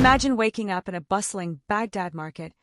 Imagine waking up in a bustling Baghdad market,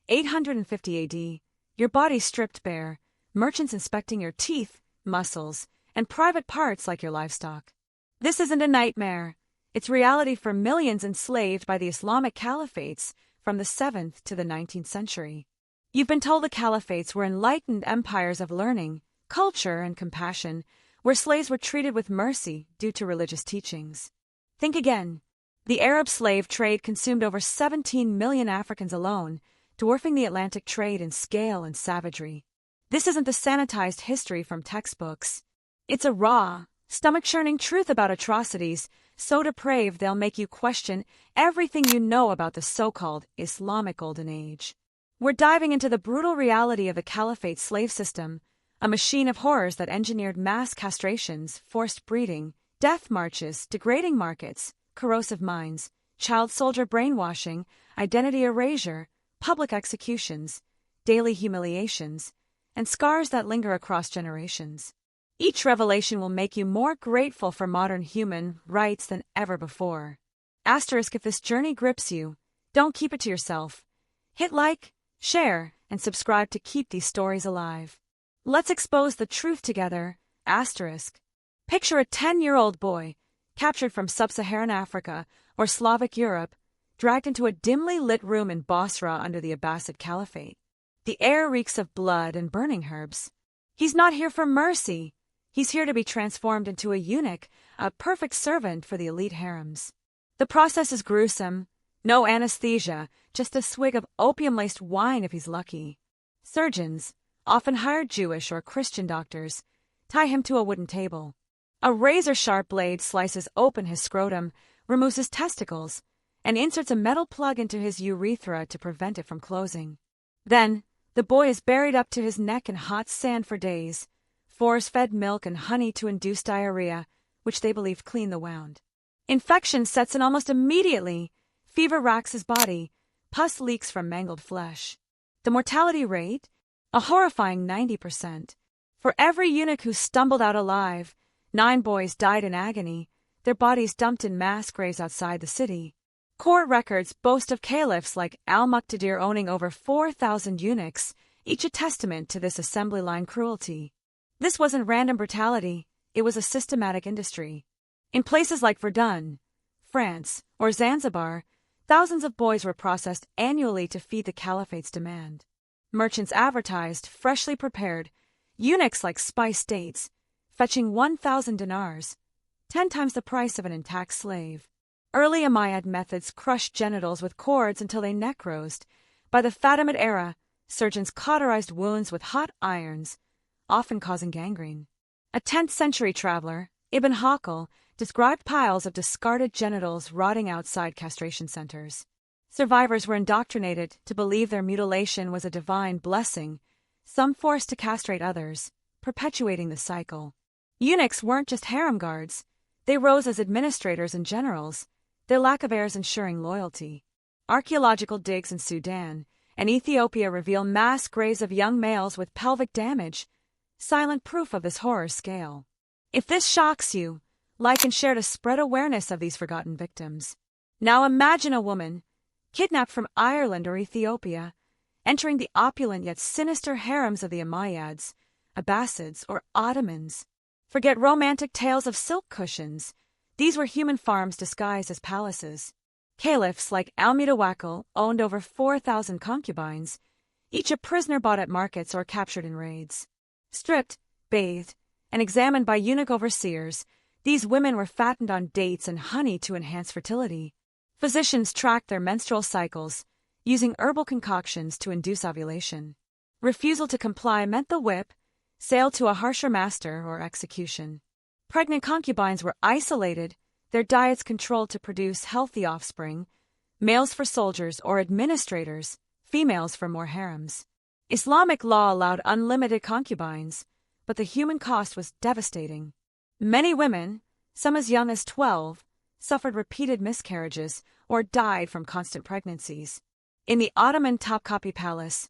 850 AD, your body stripped bare, merchants inspecting your teeth, muscles, and private parts like your livestock. This isn't a nightmare. It's reality for millions enslaved by the Islamic Caliphates from the 7th to the 19th century. You've been told the Caliphates were enlightened empires of learning, culture, and compassion, where slaves were treated with mercy due to religious teachings. Think again. The Arab slave trade consumed over 17 million Africans alone, dwarfing the Atlantic trade in scale and savagery. This isn't the sanitized history from textbooks. It's a raw, stomach-churning truth about atrocities so depraved they'll make you question everything you know about the so-called Islamic Golden Age. We're diving into the brutal reality of the Caliphate slave system, a machine of horrors that engineered mass castrations, forced breeding, death marches, degrading markets, corrosive minds, child soldier brainwashing, identity erasure, public executions, daily humiliations, and scars that linger across generations. Each revelation will make you more grateful for modern human rights than ever before. Asterisk, if this journey grips you, don't keep it to yourself. Hit like, share, and subscribe to keep these stories alive. Let's expose the truth together. Asterisk. Picture a 10-year-old boy, captured from sub-Saharan Africa or Slavic Europe, dragged into a dimly lit room in Basra under the Abbasid Caliphate. The air reeks of blood and burning herbs. He's not here for mercy. He's here to be transformed into a eunuch, a perfect servant for the elite harems. The process is gruesome. No anesthesia, just a swig of opium-laced wine if he's lucky. Surgeons, often hired Jewish or Christian doctors, tie him to a wooden table. A razor-sharp blade slices open his scrotum, removes his testicles, and inserts a metal plug into his urethra to prevent it from closing. Then, the boy is buried up to his neck in hot sand for days, force-fed milk and honey to induce diarrhea, which they believed cleaned the wound. Infection sets in almost immediately. Fever racks his body. Pus leaks from mangled flesh. The mortality rate? A horrifying 90%. For every eunuch who stumbled out alive, 9 boys died in agony, their bodies dumped in mass graves outside the city. Court records boast of caliphs like al-Muqtadir owning over 4,000 eunuchs, each a testament to this assembly line cruelty. This wasn't random brutality, it was a systematic industry. In places like Verdun, France, or Zanzibar, thousands of boys were processed annually to feed the caliphate's demand. Merchants advertised, freshly prepared, eunuchs like spiced dates, fetching 1,000 dinars, 10 times the price of an intact slave. Early Umayyad methods crushed genitals with cords until they necrosed. By the Fatimid era, surgeons cauterized wounds with hot irons, often causing gangrene. A 10th century traveler, Ibn Hakel, described piles of discarded genitals rotting outside castration centers. Survivors were indoctrinated to believe their mutilation was a divine blessing, some forced to castrate others, perpetuating the cycle. Eunuchs weren't just harem guards. They rose as administrators and generals, their lack of heirs ensuring loyalty. Archaeological digs in Sudan and Ethiopia reveal mass graves of young males with pelvic damage, silent proof of this horror scale. If this shocks you, like and share to spread awareness of these forgotten victims. Now imagine a woman, kidnapped from Ireland or Ethiopia, entering the opulent yet sinister harems of the Umayyads, Abbasids, or Ottomans. Forget romantic tales of silk cushions. These were human farms disguised as palaces. Caliphs like al-Mutawakkil owned over 4,000 concubines, each a prisoner bought at markets or captured in raids. Stripped, bathed, and examined by eunuch overseers, these women were fattened on dates and honey to enhance fertility. Physicians tracked their menstrual cycles, using herbal concoctions to induce ovulation. Refusal to comply meant the whip, sale to a harsher master, or execution. Pregnant concubines were isolated, their diets controlled to produce healthy offspring, males for soldiers or administrators, females for more harems. Islamic law allowed unlimited concubines, but the human cost was devastating. Many women, some as young as 12, suffered repeated miscarriages or died from constant pregnancies. In the Ottoman Topkapi Palace,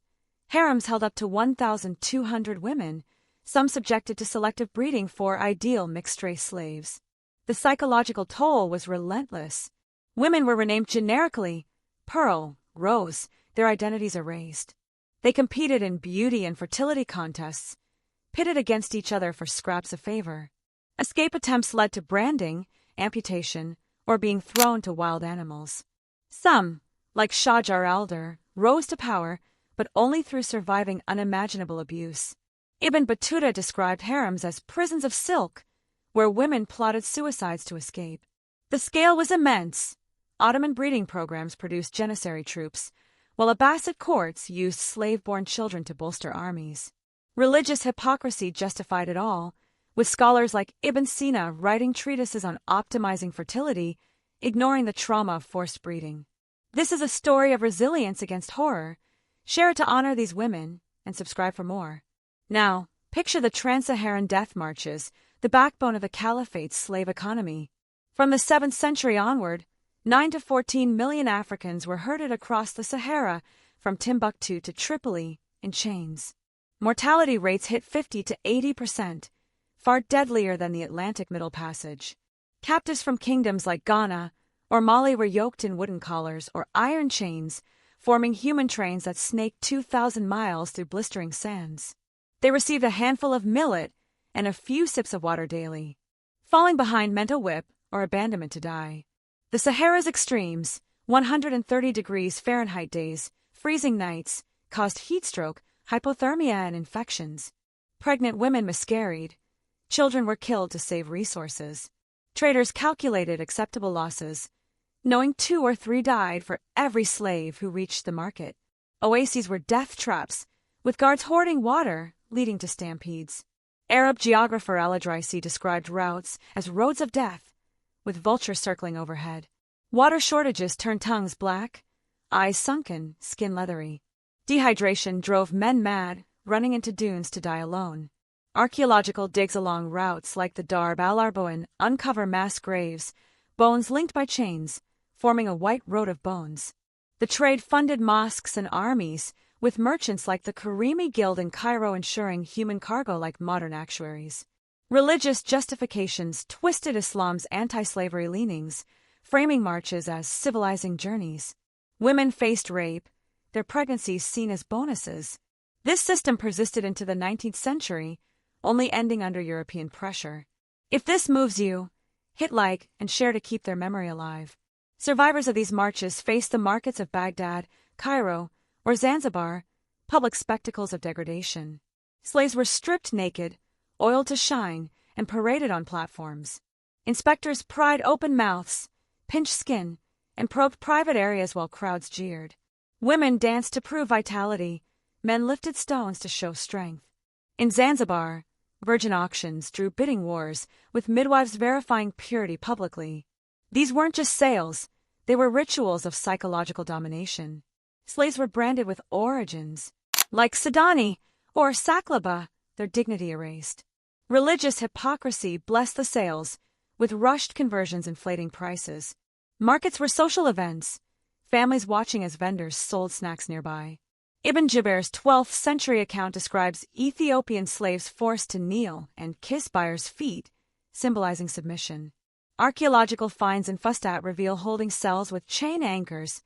harems held up to 1,200 women, some subjected to selective breeding for ideal mixed-race slaves. The psychological toll was relentless. Women were renamed generically Pearl, Rose, their identities erased. They competed in beauty and fertility contests, pitted against each other for scraps of favor. Escape attempts led to branding, amputation, or being thrown to wild animals. Some, like Shah Jar Elder, rose to power, but only through surviving unimaginable abuse. Ibn Battuta described harems as prisons of silk, where women plotted suicides to escape. The scale was immense. Ottoman breeding programs produced janissary troops, while Abbasid courts used slave-born children to bolster armies. Religious hypocrisy justified it all, with scholars like Ibn Sina writing treatises on optimizing fertility, ignoring the trauma of forced breeding. This is a story of resilience against horror. Share it to honor these women, and subscribe for more. Now, picture the Trans-Saharan death marches, the backbone of the Caliphate's slave economy. From the 7th century onward, 9 to 14 million Africans were herded across the Sahara, from Timbuktu to Tripoli, in chains. Mortality rates hit 50 to 80%, far deadlier than the Atlantic Middle Passage. Captives from kingdoms like Ghana or Mali were yoked in wooden collars or iron chains, forming human trains that snaked 2,000 miles through blistering sands. They received a handful of millet and a few sips of water daily. Falling behind meant a whip or abandonment to die. The Sahara's extremes, 130 degrees Fahrenheit days, freezing nights, caused heatstroke, hypothermia, and infections. Pregnant women miscarried. Children were killed to save resources. Traders calculated acceptable losses, knowing 2 or 3 died for every slave who reached the market. Oases were death traps, with guards hoarding water, leading to stampedes. Arab geographer Al-Idrisi described routes as roads of death, with vultures circling overhead. Water shortages turned tongues black, eyes sunken, skin leathery. Dehydration drove men mad, running into dunes to die alone. Archaeological digs along routes like the Darb al-Arboin uncover mass graves, bones linked by chains, forming a white road of bones. The trade funded mosques and armies, with merchants like the Karimi Guild in Cairo ensuring human cargo like modern actuaries. Religious justifications twisted Islam's anti-slavery leanings, framing marches as civilizing journeys. Women faced rape, their pregnancies seen as bonuses. This system persisted into the 19th century, only ending under European pressure. If this moves you, hit like and share to keep their memory alive. Survivors of these marches faced the markets of Baghdad, Cairo, or Zanzibar, public spectacles of degradation. Slaves were stripped naked, oiled to shine, and paraded on platforms. Inspectors pried open mouths, pinched skin, and probed private areas while crowds jeered. Women danced to prove vitality, men lifted stones to show strength. In Zanzibar, virgin auctions drew bidding wars, with midwives verifying purity publicly. These weren't just sales, they were rituals of psychological domination. Slaves were branded with origins, like Sidani or Saklaba, their dignity erased. Religious hypocrisy blessed the sales, with rushed conversions inflating prices. Markets were social events, families watching as vendors sold snacks nearby. Ibn Jubair's 12th century account describes Ethiopian slaves forced to kneel and kiss buyers' feet, symbolizing submission. Archaeological finds in Fustat reveal holding cells with chain anchors,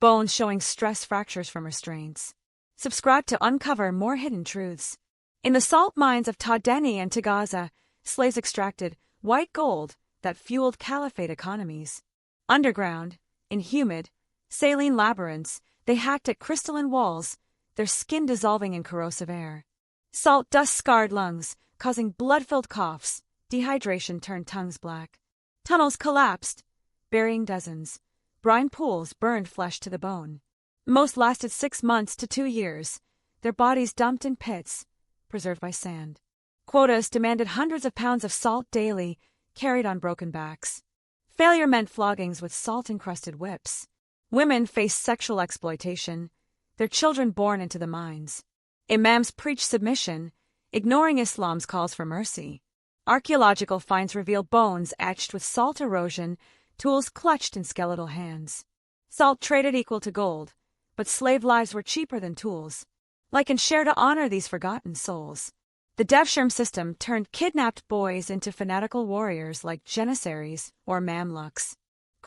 bones showing stress fractures from restraints. Subscribe to uncover more hidden truths. In the salt mines of Tadeni and Tagaza, slaves extracted white gold that fueled caliphate economies. Underground, in humid, saline labyrinths, they hacked at crystalline walls, their skin dissolving in corrosive air. Salt dust scarred lungs, causing blood-filled coughs. Dehydration turned tongues black. Tunnels collapsed, burying dozens. Brine pools burned flesh to the bone. Most lasted 6 months to 2 years, their bodies dumped in pits, preserved by sand. Quotas demanded hundreds of pounds of salt daily, carried on broken backs. Failure meant floggings with salt-encrusted whips. Women faced sexual exploitation, their children born into the mines. Imams preached submission, ignoring Islam's calls for mercy. Archaeological finds reveal bones etched with salt erosion, tools clutched in skeletal hands. Salt traded equal to gold, but slave lives were cheaper than tools. Like and share to honor these forgotten souls. The Devshirme system turned kidnapped boys into fanatical warriors like janissaries or mamluks.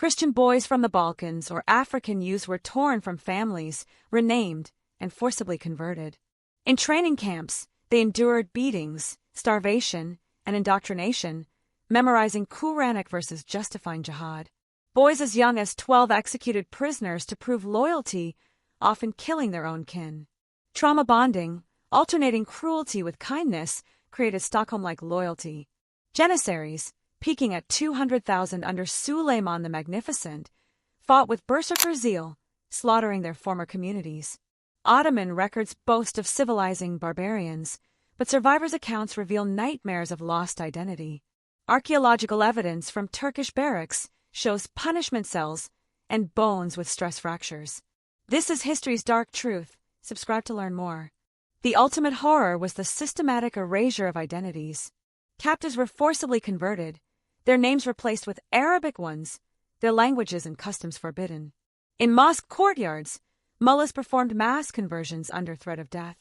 Christian boys from the Balkans or African youths were torn from families, renamed, and forcibly converted. In training camps, they endured beatings, starvation, and indoctrination, memorizing Quranic verses justifying jihad. Boys as young as 12 executed prisoners to prove loyalty, often killing their own kin. Trauma bonding, alternating cruelty with kindness, created Stockholm-like loyalty. Janissaries, peaking at 200,000 under Suleiman the Magnificent, fought with berserker zeal, slaughtering their former communities. Ottoman records boast of civilizing barbarians, but survivors' accounts reveal nightmares of lost identity. Archaeological evidence from Turkish barracks shows punishment cells and bones with stress fractures. This is history's dark truth. Subscribe to learn more. The ultimate horror was the systematic erasure of identities. Captives were forcibly converted, their names replaced with Arabic ones, their languages and customs forbidden. In mosque courtyards, mullahs performed mass conversions under threat of death.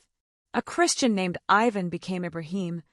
A Christian named Ivan became Ibrahim.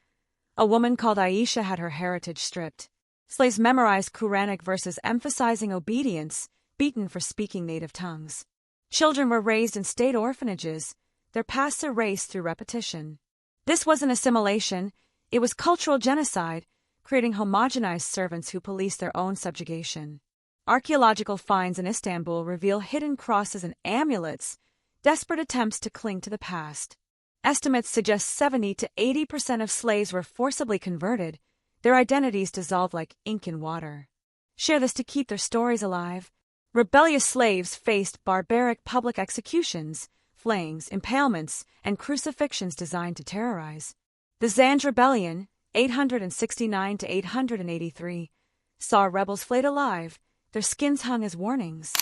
A woman called Aisha had her heritage stripped. Slaves memorized Quranic verses emphasizing obedience, beaten for speaking native tongues. Children were raised in state orphanages, their pasts erased through repetition. This wasn't assimilation, it was cultural genocide, creating homogenized servants who policed their own subjugation. Archaeological finds in Istanbul reveal hidden crosses and amulets, desperate attempts to cling to the past. Estimates suggest 70 to 80% of slaves were forcibly converted, their identities dissolved like ink in water. Share this to keep their stories alive. Rebellious slaves faced barbaric public executions, flayings, impalements, and crucifixions designed to terrorize. The Zanj Rebellion, 869 to 883, saw rebels flayed alive, their skins hung as warnings.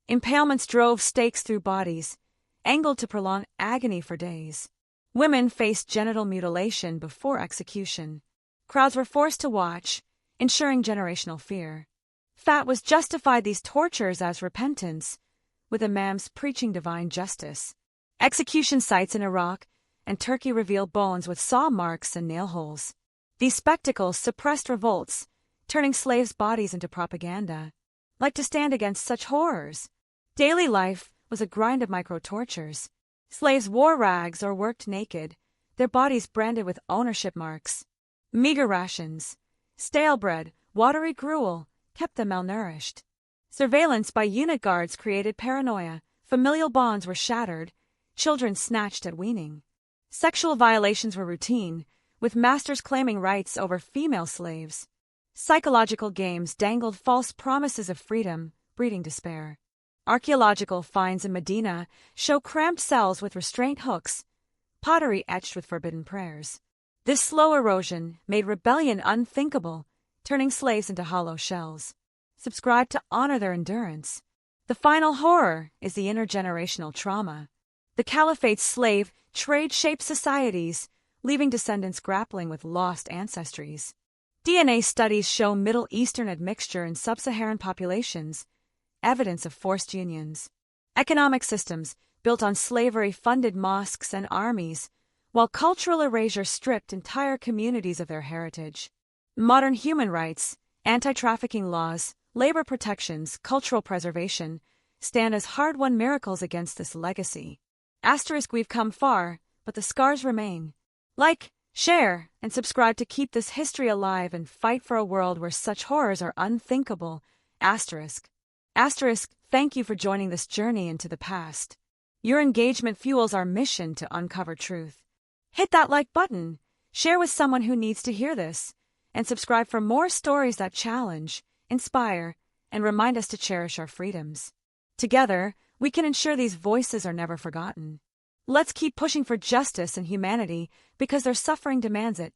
Impalements drove stakes through bodies, angled to prolong agony for days. Women faced genital mutilation before execution. Crowds were forced to watch, ensuring generational fear. Fatwas justified these tortures as repentance, with imams preaching divine justice. Execution sites in Iraq and Turkey reveal bones with saw marks and nail holes. These spectacles suppressed revolts, turning slaves' bodies into propaganda. Like to stand against such horrors? Daily life was a grind of micro-tortures. Slaves wore rags or worked naked, their bodies branded with ownership marks. Meager rations, stale bread, watery gruel kept them malnourished. Surveillance by unit guards created paranoia, familial bonds were shattered, children snatched at weaning. Sexual violations were routine, with masters claiming rights over female slaves. Psychological games dangled false promises of freedom, breeding despair. Archaeological finds in Medina show cramped cells with restraint hooks, pottery etched with forbidden prayers. This slow erosion made rebellion unthinkable, turning slaves into hollow shells. Subscribe to honor their endurance. The final horror is the intergenerational trauma. The Caliphate's slave trade shaped societies, leaving descendants grappling with lost ancestries. DNA studies show Middle Eastern admixture in sub-Saharan populations, evidence of forced unions. Economic systems built on slavery funded mosques and armies, while cultural erasure stripped entire communities of their heritage. Modern human rights, anti-trafficking laws, labor protections, cultural preservation stand as hard-won miracles against this legacy. We've come far, but the scars remain. Like, share, and subscribe to keep this history alive and fight for a world where such horrors are unthinkable. Thank you for joining this journey into the past. Your engagement fuels our mission to uncover truth. Hit that like button, share with someone who needs to hear this, and subscribe for more stories that challenge, inspire, and remind us to cherish our freedoms. Together, we can ensure these voices are never forgotten. Let's keep pushing for justice and humanity because their suffering demands it.